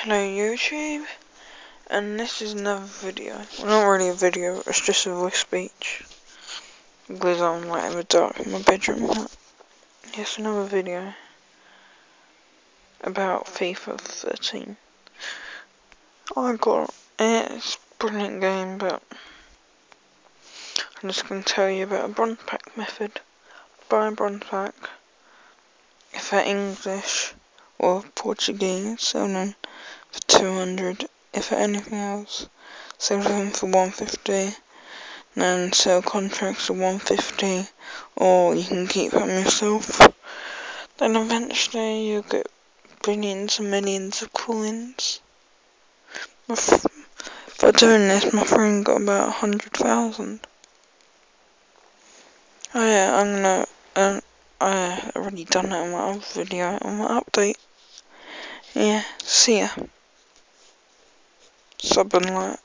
Hello YouTube, and this is another video. Well, not really a video, it's just a voice speech. Because I'm like in the dark in my bedroom. But yes, another video about FIFA 13. It's a brilliant game, but I'm just going to tell you about a bronze pack method. Buy a bronze pack. If they're English or Portuguese, sell them for 200. If they're anything else, sell them for 150. And sell contracts for 150, or you can keep them yourself. Then eventually you'll get billions and millions of coins. For doing this, my friend got about 100,000. Oh yeah, I already done that in my other video on my update. Yeah, see ya. Sub and like.